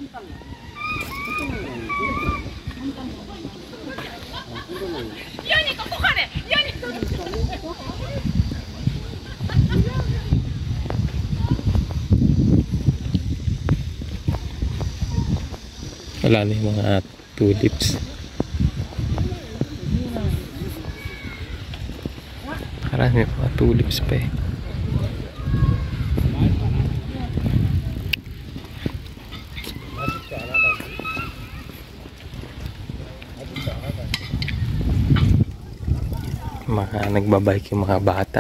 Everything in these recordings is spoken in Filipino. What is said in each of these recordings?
Wala na yung mga tulips. Marami mga tulips pa eh. Mga nagbabike yung mga bata.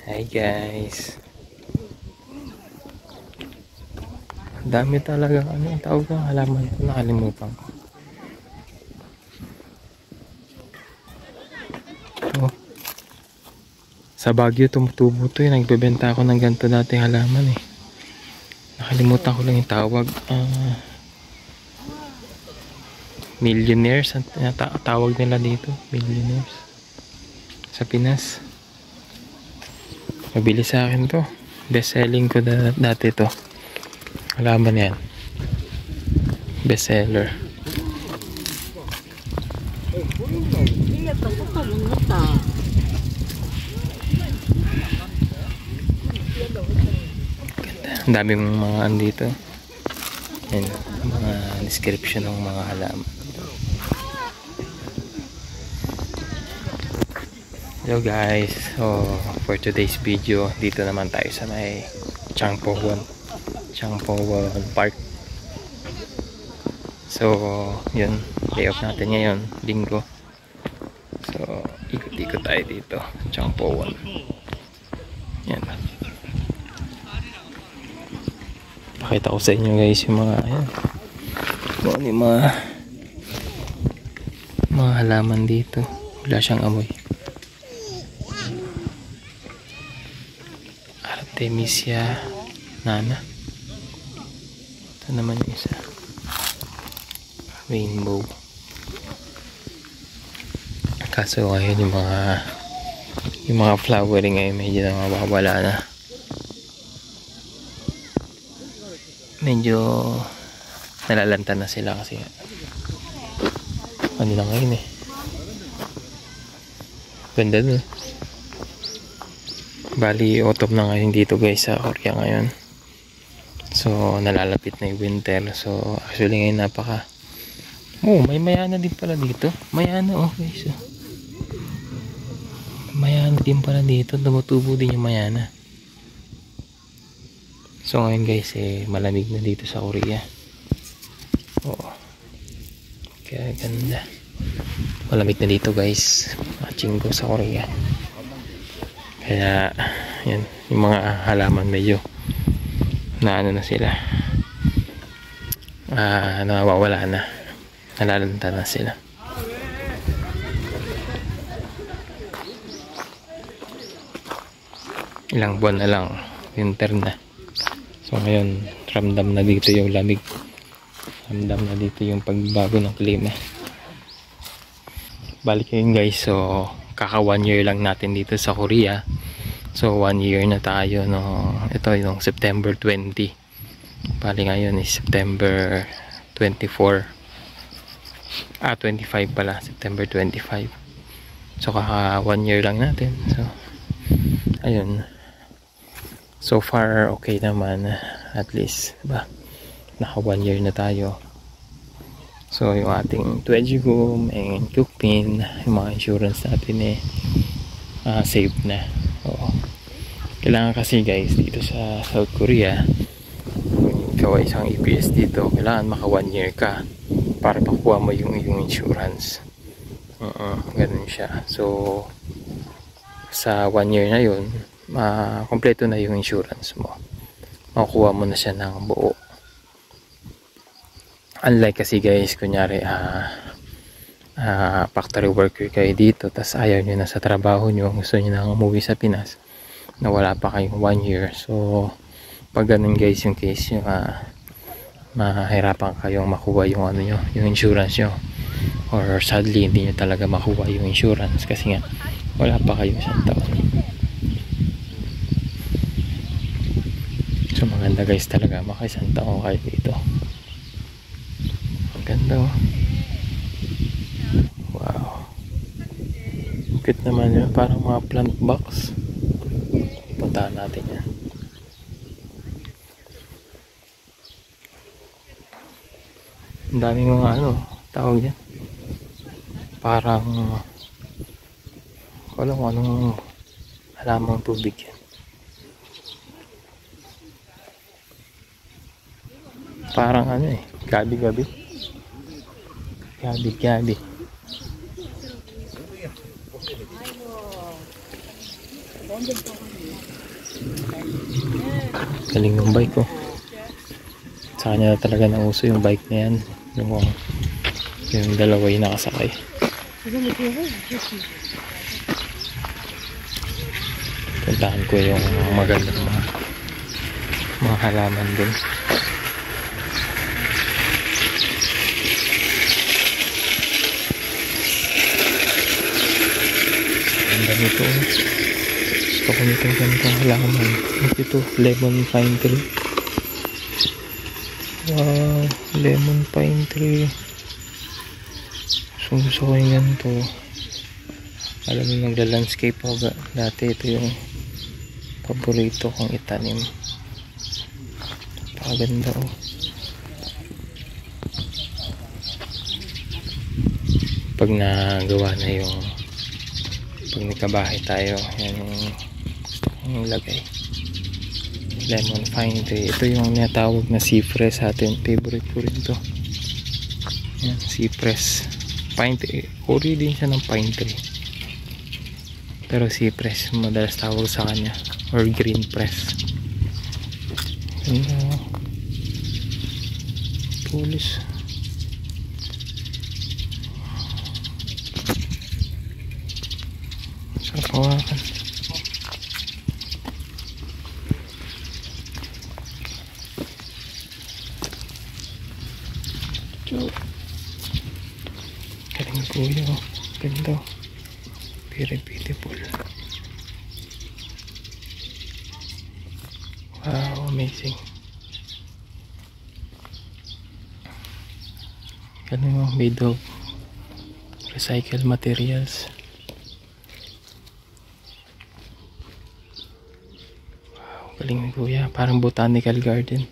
Hi guys. Dami talaga ano tawag ng halaman ito, nakalimutan ko. Oh. Sa Baguio tumutubo to eh. Nagbebenta ako ng ganito dating halaman eh. Nakalimutan ko lang yung tawag. Millionaires ang tawag nila dito. Millionaires sa Pinas. Mabili sa akin to. Best selling ko dati to. Halaman yan. Best seller. Ang daming mga andito. Yan, mga description ng mga halaman. Hello guys, so for today's video dito naman tayo sa may Changpowon Park. So yun, day off natin ngayon, linggo. So ikot-ikot tayo dito Changpowon. Yan, pakita ko sa inyo guys yung mga ayan, yung mga halaman dito. Wala siyang amoy. Artemisia nana. Ito naman yung isa. Rainbow. Kaso ngayon yung mga flowering ay medyo nawawala na. Medyo nalalanta na sila kasi ano na ngayon eh. Ganda dun. Bali autumn na ngayon dito guys sa Korea ngayon. So nalalapit na yung winter. So actually ngayon may mayana din pala dito. Mayana guys. Mayana din pala dito. Tumutubo din yung mayana. So ngayon guys malamig na dito sa Korea. Kaya ganda. Malamig na dito guys. Matching ko sa Korea. Kaya yan, yung mga halaman medyo na sila, nawawala na, nalalanta na sila. Ilang buwan na lang winter na. So ngayon ramdam na dito yung lamig, ramdam na dito yung pagbago ng klima. Balik yun guys, so kaka 1 year lang natin dito sa Korea. So 1 year na tayo, no. Ito yung September 20. Bali ngayon is September 24. 25 pala, September 25. So kaka 1 year lang natin. So ayun. So far okay naman, at least, diba? Naka 1 year na tayo. So yung ating Twedgigum and Cookpin, yung mga insurance natin safe na. Oo. Kailangan kasi guys dito sa South Korea, kung ikaw ay isang EPS dito, kailangan maka 1 year ka para makuha mo yung insurance. Ganun siya. So sa 1 year na yun, kompleto na yung insurance mo, makukuha mo na siya ng buo. Unlike kasi guys, kunyari factory worker kayo dito, tas ayaw nyo na sa trabaho nyo, gusto nyo na umuwi sa Pinas na wala pa kayong 1 year. So pag ganun guys yung case nyo, mahirapan kayong makuha yung ano nyo, yung insurance nyo, or sadly hindi nyo talaga makuha yung insurance kasi nga wala pa kayong 1 taon. So maganda guys talaga, makaisang taong kayo dito. Ang ganda oh. Wow. Cute naman yun, parang mga plant box. Puntahan natin yan. Ang daming mga ano, tawag yan. Parang walang anong halamang tubig yan. Parang ano eh, gabi-gabi. Gabi-gabi. Galing ng bike ko. Sa kanya talaga nauso yung bike na yan. Yung dalawa yung nakasakay. Puntahan ko yung magandang mga halaman dun. Ganda nito. Gusto ko nitong ganitong halaman. Ito, lemon pine tree. Wow, lemon pine tree. Gusto ko yung ganito. Alam mo, nagla-landscape ako dati. Ito yung paborito kong itanim. Napakaganda oh. Pag nagawa na yung pag nagkabahay tayo, yan yung gusto kong ilagay. Lemon pine tree. Ito yung natawag na cypress sa atin. Favorite ko rin to. Yan, cypress. Pine tree. Uri din siya ng pine tree. Pero cypress madalas tawag sa kanya. Or green press. Ano? Pulis. Sarap hawakan. Galing kuya oh. Ganda. Very beautiful. Wow, amazing. Galing oh, made of recycled materials. Wow, galing kuya. Parang botanical garden.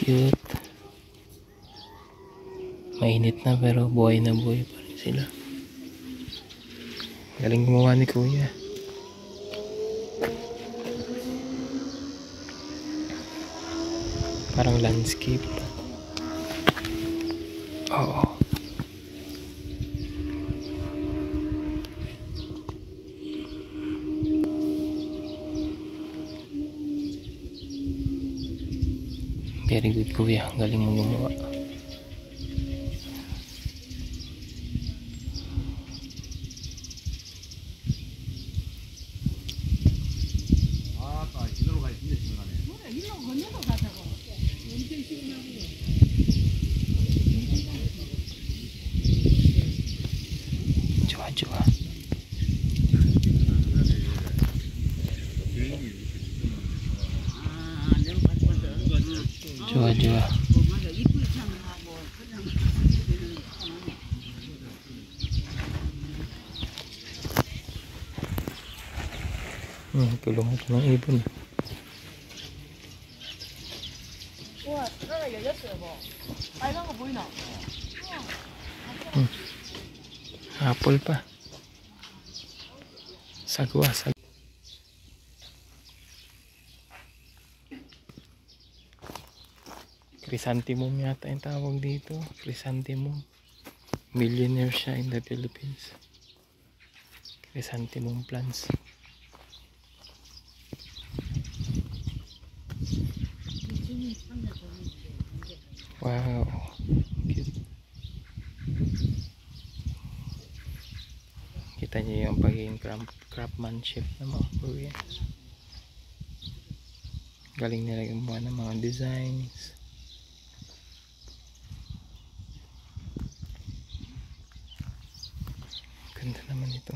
Cute. Mainit na pero buhay na buhay pa rin sila. Galing gumawa ni kuya. Parang landscape. Oo. Very good kuya. Galing mo gumawa. Jowa-jowa. Jowa-jowa. Tulungan ko ng ibon. Apple pa. Sagwa. Chrysanthemum yata yung tawag dito. Chrysanthemum. Millionaire siya in the Philippines. Chrysanthemum plants. Wow. Cute. Kita niyo yung pagiging craftsmanship ng mga Korean. Galing nila gumawa ng mga designs. Ganda naman ito.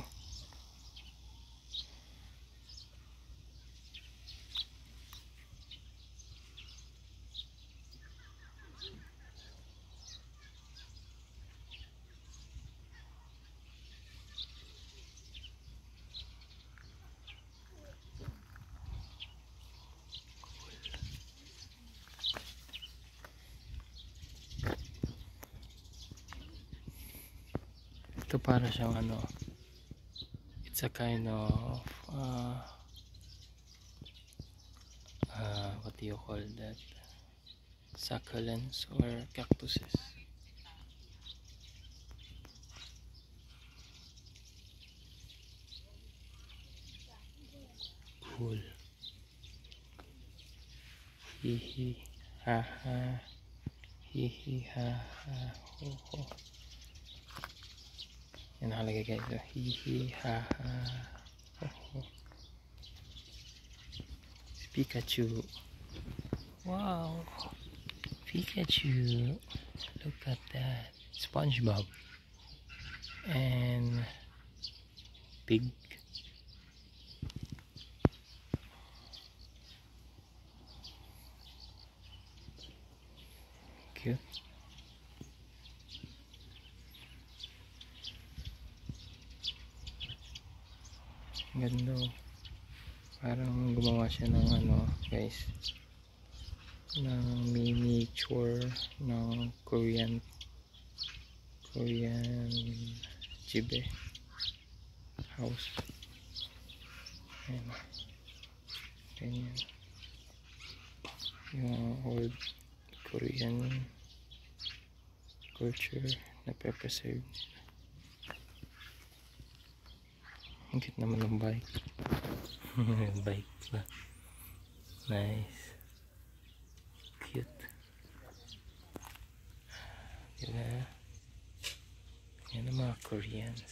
Ito para siyang ano, it's a kind of what do you call that, succulents or cactuses. Cool. Hihi haha, hihi haha ho ho. Yan nakalagay guys, so, hihi haha ho ho. Pikachu. Wow, Pikachu. Look at that. SpongeBob and Pig. Cute. Ganda. Parang gumawa siya ng ano guys, ng miniature ng Korean jibe house. Ayan. Ganyan yung old Korean culture na preserve. Ang cute naman ng bike. Bike ba? Nice. Cute. Diba? Yan ang mga Koreans.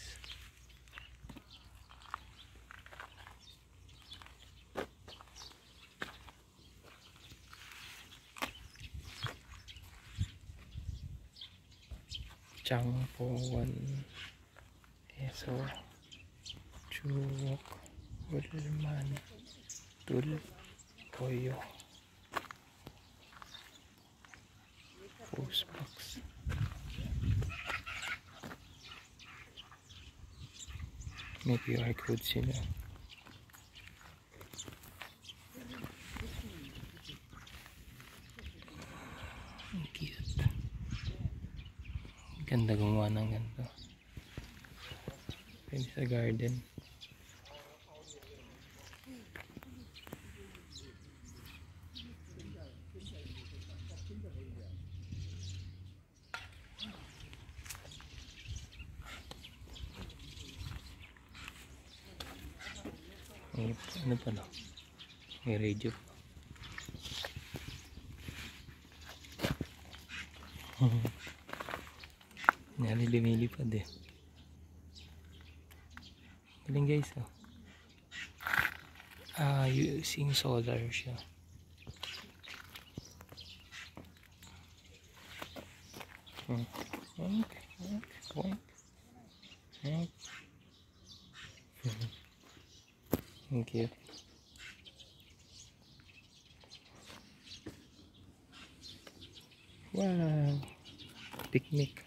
Changpowan. Eso. Chuwok. Ulman. Tul. Toyo. Postbox. May QR code sila. Ang cute. Ganda gumawa ng ganito. Pwede sa garden. Ano pa no? May radio. Nari lumilipad eh. Galing guys oh. Using solar siya. Thank you. Wow, picnic.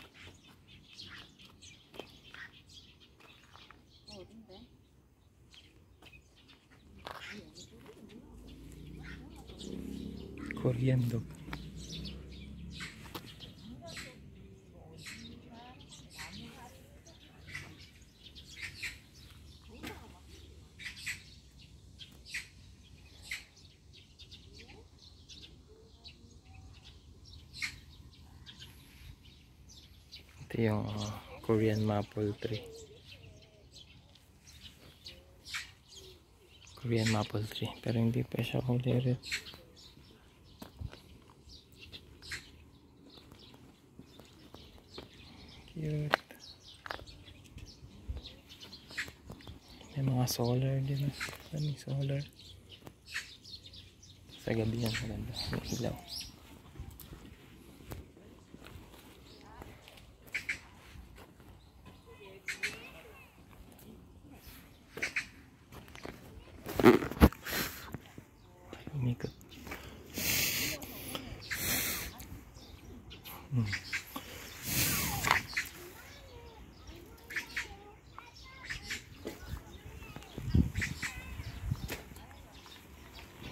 Korean dog. Ito yung Korean maple tree. Korean maple tree. Pero hindi pa siya kulirit. Cute. May mga solar din. May solar. Sa gabi yan. Maganda. May ilaw.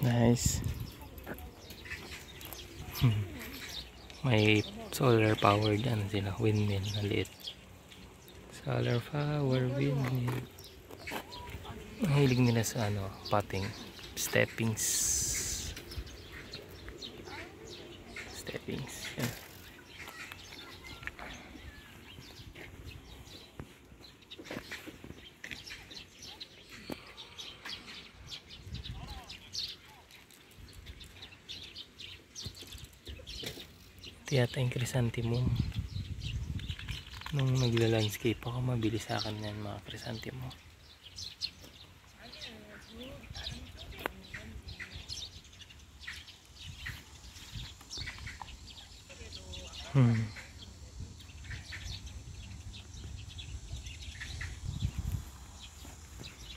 Nice. May solar power dyan sila, windmill na liit. Solar power windmill. Ang hilig nila sa ano, potting, steppings. Yan. Ito yata yung chrysanthemum. Nung nagla-landscape ako, mabili sa akin yan mga chrysanthemum.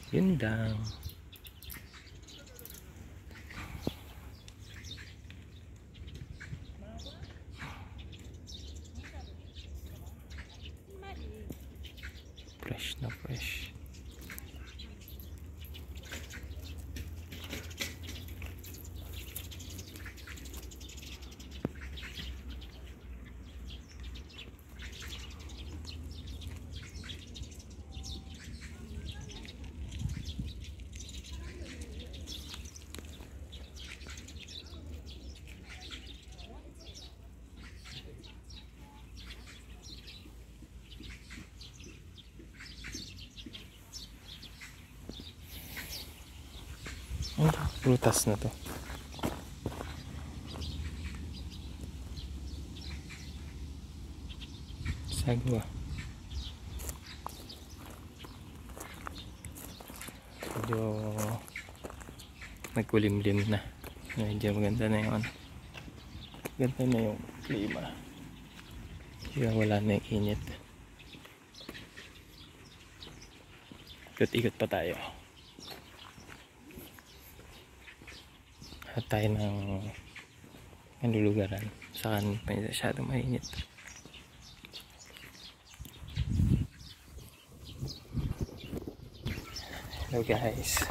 Yun lang. Fresh na fresh. Ang prutas na to. Sagwa. Medyo nagkulimlim na. Medyo maganda na yung ganda na yung klima. Kaya wala na yung init. Ikot-ikot pa tayo. At tayo ng nalulugaran saan pa masyadong mainit. Hello guys,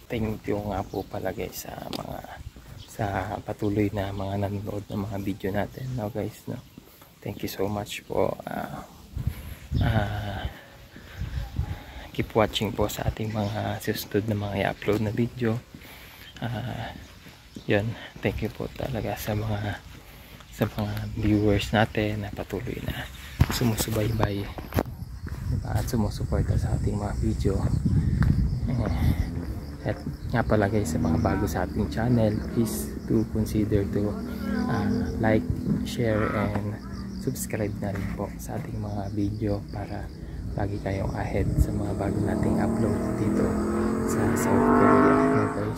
thank you nga po pala guys sa patuloy na mga nanonood ng mga video natin. No guys, no, thank you so much po. Keep watching po sa ating mga susunod na mga i-upload na video. Yun, thank you po talaga sa mga viewers natin na patuloy na sumusubaybay at sumusuporta sa ating mga video. At nga pala guys, sa mga bago sa ating channel, please do consider to like, share and subscribe na rin po sa ating mga video para lagi kayong ahead sa mga bago nating upload dito sa South Korea. Okay,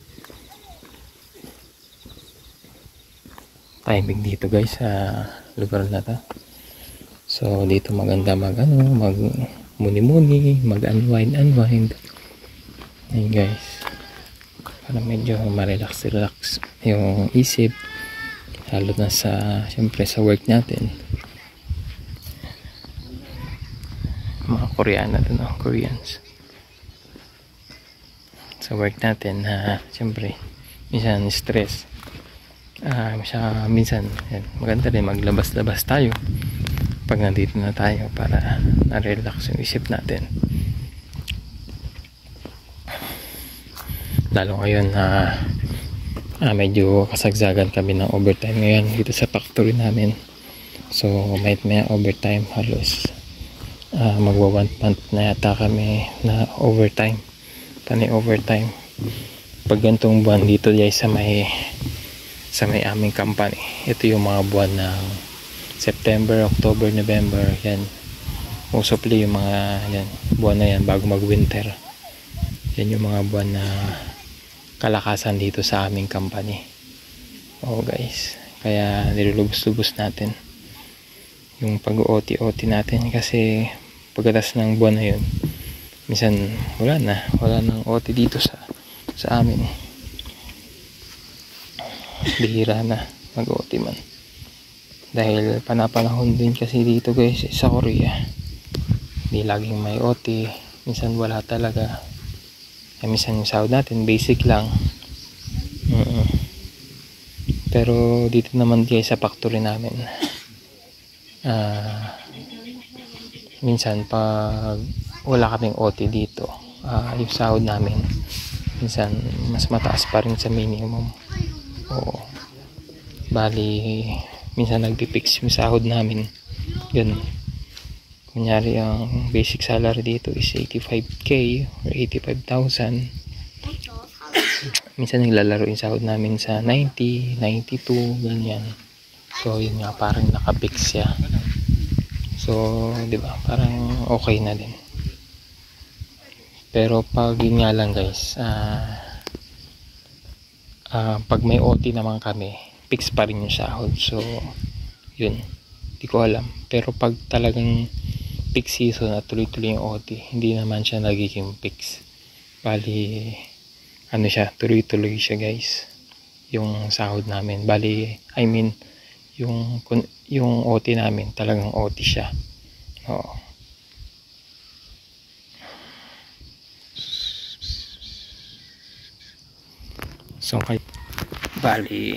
timing dito guys sa lugar na to. So dito maganda mag muni-muni, mag unwind. Ayun guys, para medyo ma-relax yung isip, lalo na sa syempre sa work natin. Mga Koreano to, no? Koreans sa work natin na syempre minsan stress. Minsan yan, maganda rin maglabas-labas tayo pag nandito na tayo para na-relax yung isip natin. Lalo ngayon medyo kasagsagan kami ng overtime ngayon dito sa factory namin. So may overtime, halos magwa 1 month na yata kami na overtime, overtime pag gantong buwan dito guys sa may aming company. Ito yung mga buwan ng September, October, November, yan mostly yung mga yan, buwan na yan bago mag winter. Yan yung mga buwan na kalakasan dito sa aming company. Oh guys, kaya nilulubos-lubos natin yung pag-OT natin kasi pagkatas ng buwan na yun minsan wala nang OT dito sa amin. Bihira na mag-OT man Dahil panapanahon din kasi dito guys sa Korea, hindi laging may OT, minsan wala talaga. Minsan yung sahod natin basic lang. Pero dito naman guys sa factory namin, minsan pag wala kaming OT dito, yung sahod namin minsan mas mataas pa rin sa minimum. Oo, bali minsan nagpipix yung sahod namin. Yun, kunyari ang basic salary dito is 85k or 85,000. Minsan naglalaro yung sahod namin sa 90, 92, ganyan. So yun nga, parang nakapix siya. So di ba, parang okay na din. Pero pag yun nga lang guys, pag may OT naman kami, fix pa rin yung sahod. So yun, di ko alam. Pero pag talagang peak season at tuloy-tuloy yung OT, hindi naman siya nagiging fix. Bali ano siya, tuloy-tuloy siya guys, yung sahod namin. Bali I mean yung OT namin talagang OT siya. Oo. So bali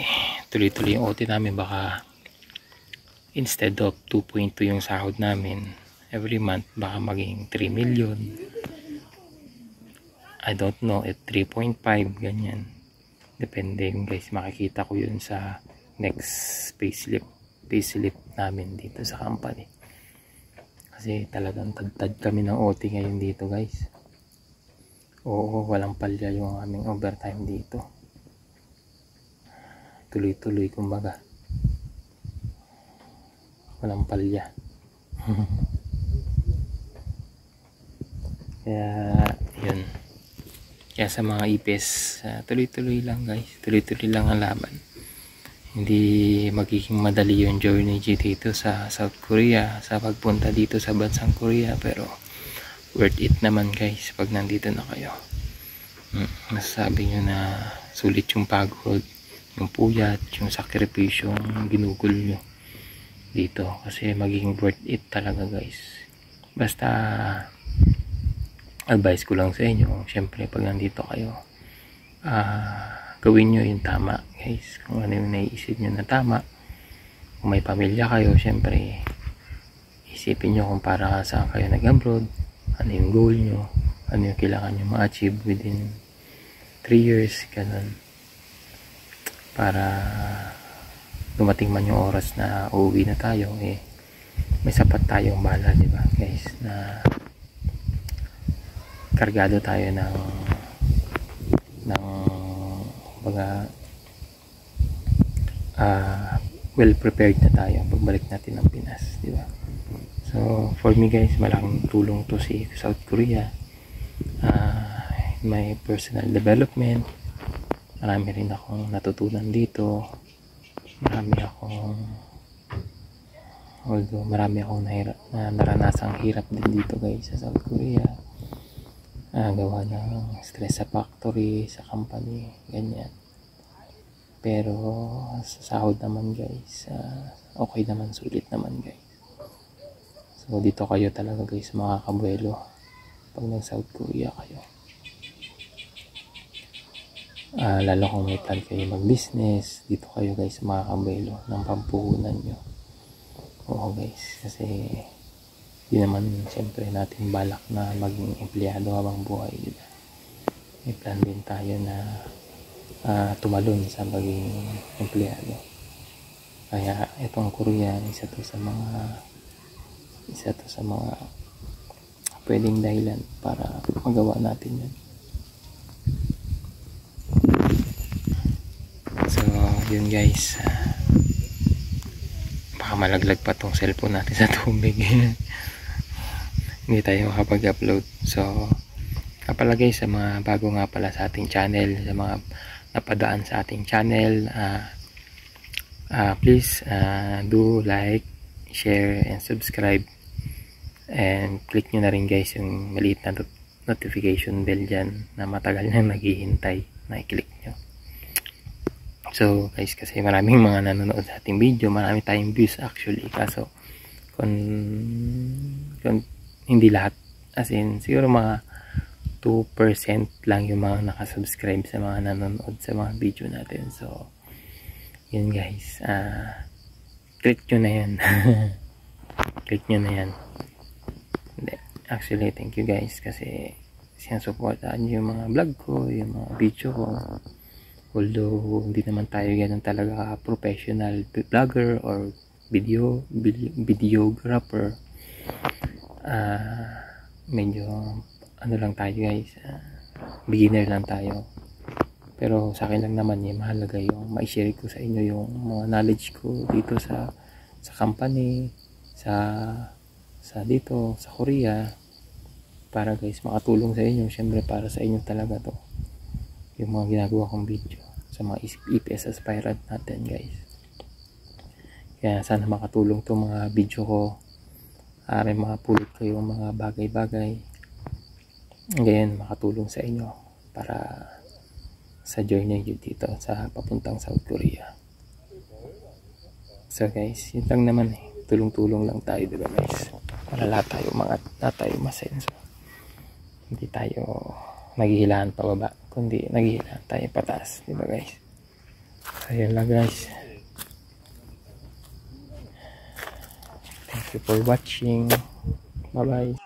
tuloy-tuloy yung OT namin. Baka instead of 2.2 yung sahod namin every month, baka maging 3 million. I don't know, at 3.5 ganyan. Depende guys, makikita ko yun sa next payslip namin dito sa company. Kasi talagang tad kami ng OT ngayon dito guys. Oo, walang palya yung aming overtime dito. Tuloy-tuloy kumbaga. Walang palya. Kaya yun. Kaya sa mga IPS, tuloy-tuloy lang guys. Tuloy-tuloy lang ang laban. Hindi magiging madali yung journey dito sa South Korea, sa pagpunta dito sa bansang Korea, pero worth it naman guys pag nandito na kayo. Masasabi nyo na sulit yung pagod, yung puyat, yung sakripisyo yung ginugol nyo dito, kasi magiging worth it talaga guys. Basta advice ko lang sa inyo, syempre pag nandito kayo, gawin nyo yung tama guys. Kung ano yung naiisip nyo na tama. Kung may pamilya kayo, syempre isipin nyo kung para saan kayo nag-abroad, ano yung goal nyo, ano yung kailangan nyo ma-achieve within 3 years, ganun, para dumating man yung oras na uuwi na tayo, may sapat tayong bala, diba guys, na kargado tayo ng mga well prepared na tayo pagbalik natin ng Pinas, di ba? So for me guys, malaking tulong to si South Korea. My personal development, marami rin akong natutunan dito. Marami akong naranasang hirap din dito guys sa South Korea. Gawa ng stress sa factory, sa company, ganyan. Pero sa sahod naman guys, okay naman, sulit naman guys. So dito kayo talaga guys makakabuelo pag nag South Korea kayo. Lalo kung may plan kayo mag business, dito kayo guys makakabuelo ng pampuhunan nyo. Oo guys, kasi di naman siyempre natin balak na maging empleyado habang buhay, diba? May plan din tayo na tumalon sa maging empleyado. Kaya itong Korea, isa to sa mga pwedeng dahilan para magawa natin yun. So yun guys, baka malaglag pa tong cellphone natin sa tubig. Hindi tayo makapag-upload. So pala guys, sa mga bago nga pala sa ating channel, sa mga napadaan sa ating channel, please do like, share, and subscribe, and click nyo na rin guys yung maliit na notification bell dyan na matagal nang naghihintay na i-click nyo. So guys, kasi maraming mga nanonood sa ating video, marami tayong views actually, kaso kung hindi lahat, as in siguro mga 2% lang yung mga nakasubscribe sa mga nanonood sa mga video natin. So yun guys, click nyo na yan. Click nyo na yan. Hindi, actually thank you guys kasi sinusuportahan nyo yung mga vlog ko, yung mga video ko. Although hindi naman tayo ganun talaga professional vlogger or videographer, medyo ano lang tayo guys, beginner lang tayo. Pero sa akin lang naman mahalaga yung ma-share ko sa inyo yung mga knowledge ko dito sa company, sa dito sa Korea, para guys makatulong sa inyo. Syempre para sa inyo talaga to yung mga ginagawa kong video sa mga EPS aspirant natin guys. Kaya sana makatulong to mga video ko, may makapulot ko yung mga bagay-bagay ngayon, makatulong sa inyo para sa journey nyo dito sa papuntang South Korea. So guys, yun lang naman tulong-tulong lang tayo, diba guys, para lahat tayo umangat, lahat tayo masenso, hindi tayo naghihilaan pababa, kundi naghihilaan tayo pataas, diba guys. So yun lang guys, thank you for watching, bye bye.